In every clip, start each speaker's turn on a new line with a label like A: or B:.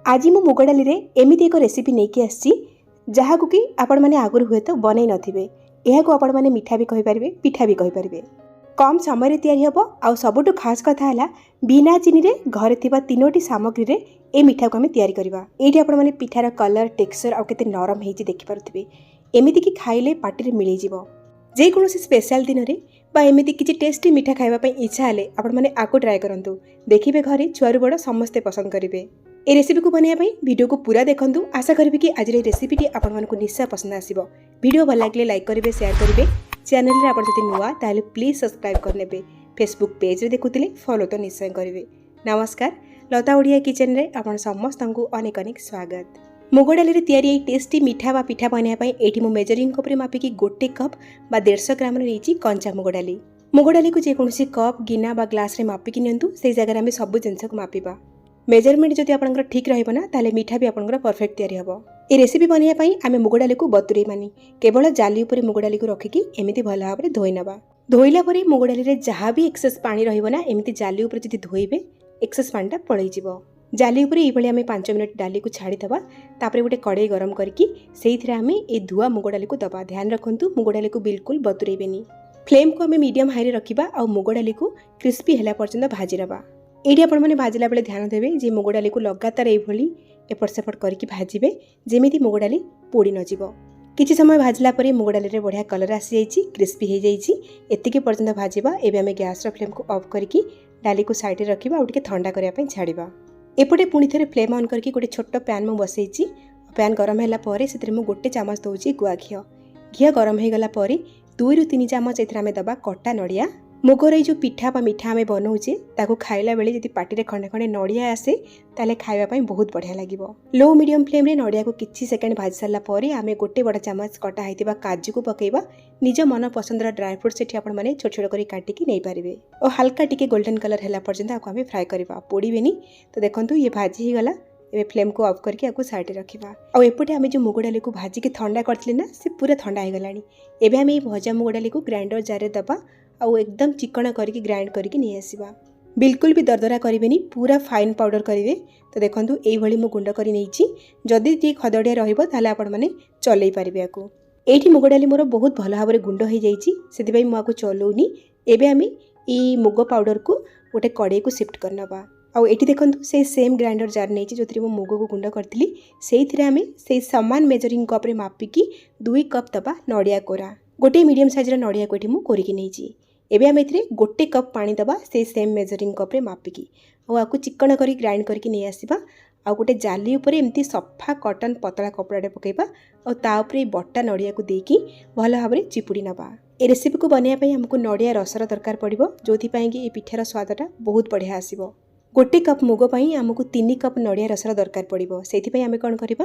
A: आज मु मुग डाली रे एमिति एक रेसिपी नहीं आसी जहाँ कि आपण मैंने आगुरी हुए तो बनई नथिबे। एहाको आपण मैंने मिठा भी कहि परिबे, पिठा भी कहि परिबे। कम समय तैयारी हबो। आ सबुठु खास कथा है बिना चीनी रे घरे थिबा तीनोटी सामग्री रे ए मिठा को आम तैयारी करबा। एठी आपण मैंने पिठार कलर टेक्सचर आ केते नरम हेछि देखि पारुथिबे। एमिति कि खाइले पाटी रे मिलै जिवो। जे कोनोसी स्पेशल दिन रे बा एमिति किछि टेस्टी मिठा खाइबा पई इच्छा हेले आपण मैंने आको ट्राई करंतु। देखिबे घरे छुआरु बड़ समस्ते पसंद करिवे। ए रेसिपी को बनाइबा वीडियो को पूरा देखंतु। आशा करिबे कि आज रे रेसिपीटी आपण मानकु निश्चय पसंद आसीबो। वीडियो भल लागले लाइक करिवे, शेयर करिवे। चैनल रे आपण जति नुवा ताले प्लीज सब्सक्राइब करनेबे। फेसबुक पेज रे देखुतिले फॉलो तो निश्चय करिवे। नमस्कार, लता ओडिया किचन रे आपण समस्तंकु अनेक अनेक स्वागत। मुग डाली रे तैयारी टेस्टी मिठा बा पिठा बनाइबा पई एठी मु मेजरिंग कप रे मापिकी गोटे कप बा 150 ग्राम रे नीची कंचा मुग डाली। मुग डाली को जे कोनोसी कप गिना बा ग्लास रे मापिकी नियंतु। सेई जगह रे हम सब जिंस को मापिबा। मेजरमेंट जदि आपनकर ठीक रहइबो ना ताले मिठा भी आपनकर परफेक्ट तैयारी हबो। ए रेसिपी बनाइबा पई आमे मुग डाली को बतुरै मानी केवल जाली ऊपर मुग डाली को रखिकी एमिति भला भाबरे धोई नबा। धोइला परे मुग डाली रे जहा भी एक्सेस पानी रहइबो ना एमिति जाली ऊपर जदि धोइबे एक्सेस पानीटा पळै जिवो। जाली ऊपर एभली आमे 5 मिनिट डाली को छाड़ी दबा। तापरे गोटे कड़ाई गरम करके सेइथिरे आमे ए धुआ मुग डाली को दबा। ध्यान रखंतु मुग डाली को बिल्कुल बतुरैबेनी। फ्लेम को आमे मीडियम हाई रे रखिबा आ मुग डाली को क्रिस्पी हैला पर्यंत भाजी नबा। एठी आपण माने भाजिला बेले ध्यान देबे जे मुग डाली को लगातार एभली एपट सेपट करके भाजिबे जेमिति मुग डाली पोड़ी न जिवो। किछि समय भाजिला परे मुग डाली रे बढ़िया कलर आसी जाईछि, क्रिस्पी हे जाईछि। एतिके पर्यंत भाजिबा। एबे आमे गैस रो फ्लेम को ऑफ करके डाली को साइड रे रखिबा आ उठके ठंडा करिया पई छाड़िबा। एपटे पुणी थरे फ्लेम ऑन करके गोटे छोट पैन मु बसैछि। पैन गरम हैला परे सेतरे मु गोटे चामच दउछि गुआ घियो। घियो गरम हे गला परे 2 रु 3 चामच एथरा आमे दबा कटा नडिया। मुगर जो पिठा बा मिठा आमे बनाउछे ताको खाइला बेले जदि पाटी रे खंडे खंडे नडिया आसे ताले खाइबा पई बहुत बढ़िया लागिवो। लो मीडियम फ्लेम रे नडिया को किछि सेकंड भाजी सरला परे आमे गोटे बड़ चामच कटा हैतिबा काजू को पकेइबा। निज मन पसंदर ड्राई फ्रूट सेठी आपण माने छोट छोट करी काटी की नै पारिबे। ओ हल्का टिके गोल्डन कलर हैला पर्यंत आको आमे फ्राई करबा। पोड़ीबेनी। तो देखंतु ये भाजी ही गला। एबे फ्लेम को ऑफ करके आको साइड रे रखिबा। आ एपटे आमे जो मुग डाली को भाजी के ठंडा करथिले ना से पूरा ठंडा हे गलानी। एबे आमे भजा मुग डाली को ग्राइंडर जार रे दबा आउ एकदम चिकना करके ग्राइंड करके नहीं आसीबा। बिल्कुल भी दरदरा करिवेनी, पूरा फाइन पाउडर करिवे। तो देखंतु एई भली मु गुंड करी नैछि। जदि टी खदडिया रहइबो ताले आपण माने चलै पारिबे आको। एठी मुग डाली मोर बहुत भलो भाबरे गुंड होई जाईछि, सेति पई मु आको चलौनी। एबे आमे ई मुग पाउडर को गोटे कड़ाई को शिफ्ट करनबा। आउ एठी देखंतु से सेम ग्राइंडर जार नैछि जोथि मु मुग को गुंड करथिली। सेइथिरे आमे सेई समान मेजरिंग कप रे मापिकी 2 कप दबा नडिया कोरा। गोटे मीडियम साइज रे नडिया को एठी मु कोरिकी नैछि। एबे आमे एथिरे गोटे कप पानी दबा से सेम मेजरिंग कप रे मापिकी। आ आकु चिकन करी ग्राइंड करके नै आसीबा। आ गोटे जाली ऊपर एमती सफा कॉटन पतला कपड़ाटे पकेबा और ता ऊपर बट्टा नडिया को देकी भल भाबरे चिपुड़ी नबा। ए रेसिपी को बनाइबा पई हमकु नडिया रसर दरकार पड़िबो जोथि पई कि ए पिठार स्वादटा बहुत बढ़िया आसीबो। गोटे कप मुग पई हमकु 3 कप नडिया रसर दरकार पड़िबो। सेथि पई आमे कोन करबा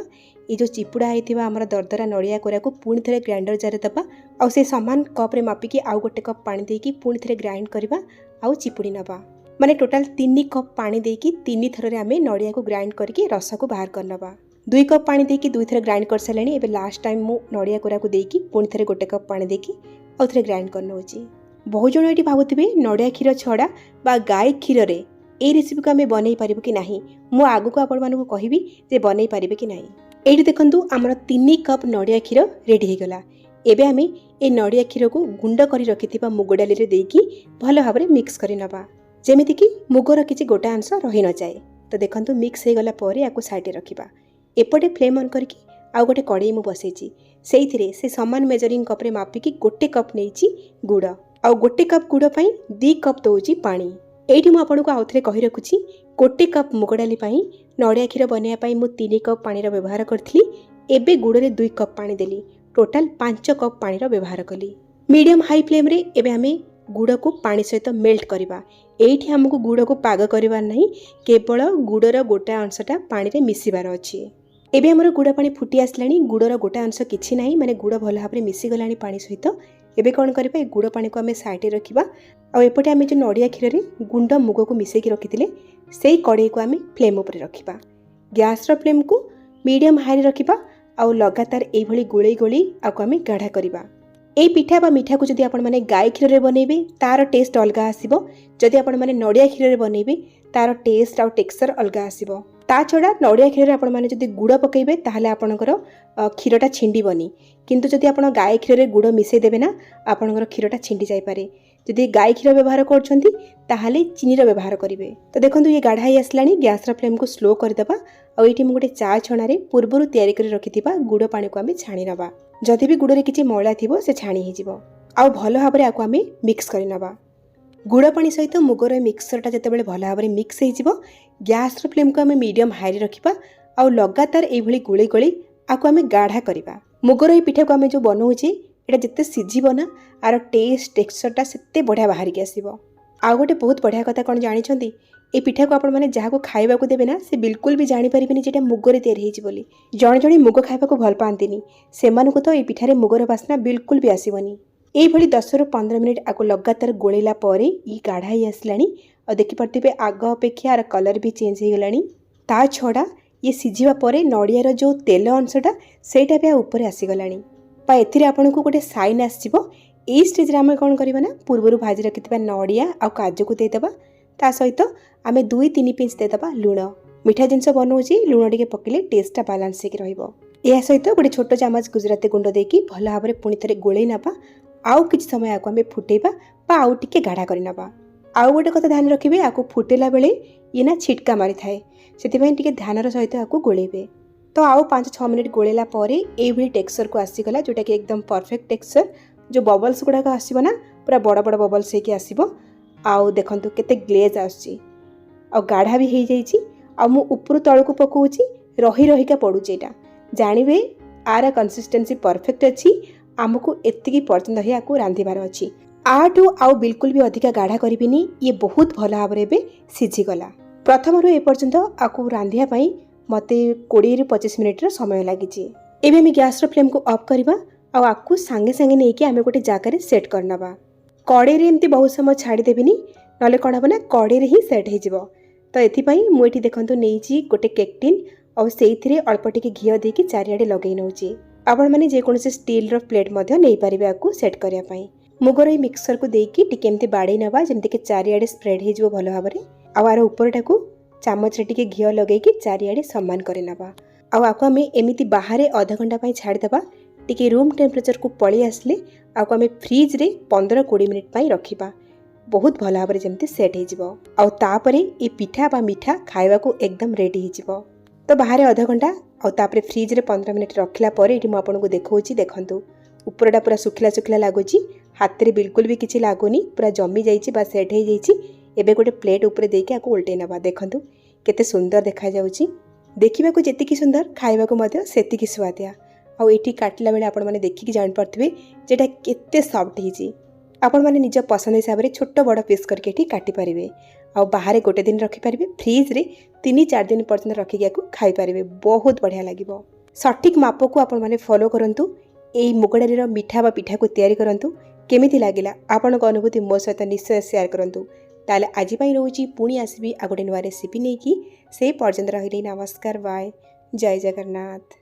A: ए जो चिपुड़ा हेतिबा हमर दरदरा नडिया कोरा को पुणी थरे ग्राइंडर जार दबा। आ से समान कप रे मापिकी आउ गोटे कप पानी देकी पुणी थरे ग्राइंड करबा आउ चिपुड़ी नबा। माने टोटल 3 कप पानी देकी 3 थर रे आमे नडिया को ग्राइंड करके रस को बाहर करनबा। 2 कप पानी देकी 2 थर ग्राइंड कर सलेनी। एबे लास्ट टाइम मु नडिया कोरा को देकी पुणी थरे गोटे कप पानी देकी आउ थरे ग्राइंड करनोची। बहुत जण एटी भाबुथिबे नडिया खीर छडा बा गाय खीर रे ए रेसिपी को आमे बनै पारिबो कि नाही। मु आगु को आपण मानको कहिबी जे बनै पारिबे कि नाही। एठी देखंतु हमर 3 कप नडिया खीर रेडी हे गला। एबे आमे ए नडिया खीर को गुंड करी रखिथिबा मुग डाली रे देकी भलो भाबरे मिक्स करि नबा जेमिति कि मुगर किछि गोटा अंश रहि न जाय। तो देखंतु मिक्स हे गला परे आको साइड रे रखिबा। एपटे फ्लेम ऑन करके आ गोटे कड़ाई मु बसैछि। सेइथिरे से समान मेजरिंग कप रे मापिकी गोटे कप नैछि गुड़। आ गोटे कप गुड़ पई 2 कप दउछि पानी। एठी मु आपनको आउथरे कहि रखुछि गोटे कप मुग डाली पई नडिया खीर बनाया पई मु 3 कप पानी रो व्यवहार करथली। एबे गुड़ रे 2 कप पानी देली। टोटल 5 कप पानी रो व्यवहार कली। मीडियम हाई फ्लेम रे एबे हमें गुड़ को पानी सहित मेल्ट करबा। एठी हमको गुड़ को पाग करबार नहीं, केवल गुड़र गोटे अंशटा पानी रे मिसिबार अछि। एबे हमर गुड़ पानी फुटी आसलानी। गुड़र गोटे अंश किछि नाही, माने गुड़ भल भाबरे मिसि गलानी पानी सहित। एबे कोन करबा गुड़ पानी को हमें साइड रे रखिबा। आ एपटे हमें जो नडिया खीर रे गुंड मुग को मिसे की रखिथिले सेई कड़ाई को हमें फ्लेम ऊपर रखिबा। गैस रो फ्लेम को मीडियम हाई रे रखिबा। आ लगातार एई भली गोळई गोळई आको हमें गाढ़ा करबा। ए पिठा बा मिठा को जदि आपण माने गाय खीर रे बनेबे तार टेस्ट अलगा आसीबो। जदि आपण माने नडिया खीर रे बनेबे तार टेस्ट आ टेक्सचर अलगा आसीबो। ता छड़ा नड़िया क्षीर आपण मैंने जब गुड़ पकईबे ताहले आपणकर क्षीरटा छिंडीबनी किंतु जदि आपण गाय क्षीर गुड़ मिसई देबे ना आपणकर क्षीरटा छिंडी जाई पारे। जदि गाय क्षीर व्यवहार करछंती ताहले चीनीर व्यवहार करेंगे। तो देखो ये गाढ़ा ही आसलानी गैस फ्लेम को स्लो करदेबा आ ये गोटे चा छणारे पूर्वर तैयारी कर रखिथिबा गुड़ पानी को आम छाणी नबा। जदि भी गुड़े किसी मैला थिबो से छाणी हिजिबो आ भल भाव आको आम मिक्स कर नबा। गुड़ पानी सहित मुगर मिक्सरटा जितेबाला भल भाव मिक्स हो गैस फ्लेम को आम मीडियम हाई रखा आउ लगातार ये गोली गोली आपको आम गाढ़ा करवा। मुगर ये पिठा को आम जो बनाऊे यहाँ जिते सीझब ना आर टेस्ट टेक्सचरटा सेते बढ़िया बाहर की आसो। आउ गोटे बहुत बढ़िया कथा कौन जानते ये पिठा को आपण मैंने जहाँ को खाइबा को देवे ना से बिल्कुल भी जानीपारे जेटा मुगर तैयारी होली। जड़े जड़े मुग खाइबा भल पाती से तो ये पिठारे मुगर बास्ना बिल्कुल भी आसबनी। यही 10 ରୁ 15 मिनिट आपको लगातार गोलेला ये गाढ़ा ही आसलानी और देखिपे आग अपेक्षा यार कलर भी चेंज हो गलानी। ता छड़ा ये सिझिबा परे नड़ियार जो तेल अंशटा सेटा भी ऊपर आसीगलानी बा एथिरे आपन को गोटे साइन आसीबो। ए स्टेज रे आम कौन करबा ना पूर्वर भाजी रखिथिबा नड़िया आ काजू को देदेबा ता सहित आम 2-3 पिंच देदेबा लुण। मीठा जिनस बनाऊँगी लुण टिके पकेले टेस्टटा बालांस होकर रहिबो। या सहित गोटे छोट चामच गुजराती गुंड देकी भल भाव पुणी थे गोले नबा आउ किछि समय आको आम फुटेबा बा आउ टिके गाढ़ा कर नबा। आउ गोटे कथा ध्यान रखिए आको फुटेला बेले ये ना छिटका मारी थाए से ध्यानर सहित आपको गोलेबे। तो आउ 5-6 मिनिट गोलेला ये टेक्सचर को आसीगला जोटा कि एकदम परफेक्ट टेक्सचर। जो बबल्स गुड़ाक आसो ना पूरा बड़ बड़ बबल्स होकर आसो। आउ देखंतु केते ग्लेज आसुची आ गाढ़ा भी हो जाइए। आ मु ऊपर तलू पकाऊँगी रही रहीका पड़ुची एटा जानवे आर कंसिस्टेंसी परफेक्ट अच्छी। आमको एतिकी पर्यंत ही आपको रांधिबार अच्छी आठू आउ बिल्कुल भी अधिका गाढ़ा करिबिनी। ये बहुत भल भाव सीझीगला। प्रथम रू एपर्यंत आपको रांधिया मते 20-25 मिनिट समय लगी। एवं आम गैस फ्लेम को ऑफ करवा आपको सांगे सांगे नहीं कि आम गोटे जगार सेट करनवा। कड़े एमती बहुत समय छाड़देविनी ना कौन हम ना कड़े ही सेट हो। तो ये मुझे देखो नहीं गोटे केक टिन और से अल्प टिके घी देकी चारिआडे लगे नौची। आपण मैंने जेकोसी स्टील प्लेट नहीं पारे आपको सेट करने। मुगर ये मिक्सर को देकी टिके एमती बाड़े नवा जमती कि चारिआडे स्प्रेड हो भल भाव में आर उपरटा को चामच टिके घी लगे चारिआडे सम्मान करे नवा। आपको आम एमती बाहर आधा घंटा छाड़देवा टिके रूम टेम्परेचर को पलि आसले आपको आम फ्रिज रे 15-20 मिनिट रखा बहुत भल भाव जमती सेट होपर ये पिठा बा मिठा खाइबा को एकदम रेडी हो। तो बाहर आधा घंटा आउे फ्रिज रे 15 मिनिट रखला ये मुझे देखा देखु उपरटा पूरा सुखला सुखला लगुच हाथ में बिल्कुल भी किसी लगुनि पूरा जमी जाइए सेट हो जाइए। गोटे प्लेट उपरे देके आपको उल्टे नवा देखु केते सुंदर देखा जाउची। देखा जी सुंदर खाइबा सेतिकी स्वादिया। आउ ये काटला बेले आपण मैंने देखिकी जापारे जेटा केते सॉफ्ट होती। आपण मैंने निज पसंद हिसाब से छोट बड़ पीस करके ये काटिपारे आ बाहर गोटे दिन रखिपारे फ्रिज रे 3-4 दिन पर्यंत रखिकी आपको खाईपारे बहुत बढ़िया लगे। सठिक माप को आपण मैंने फॉलो करंतु एई मुगडारीर मिठा बा पिठा को तैयारी करंतु। केमिति लागिला आपण अनुभूति मो सहित निश्चय शेयर करंतु। ताले आज पाई रोची पुणी आसबी आ गोटे नुआ रेसिपी नहीं कि से पर्यंत रही। नमस्कार बाय जय जगन्नाथ।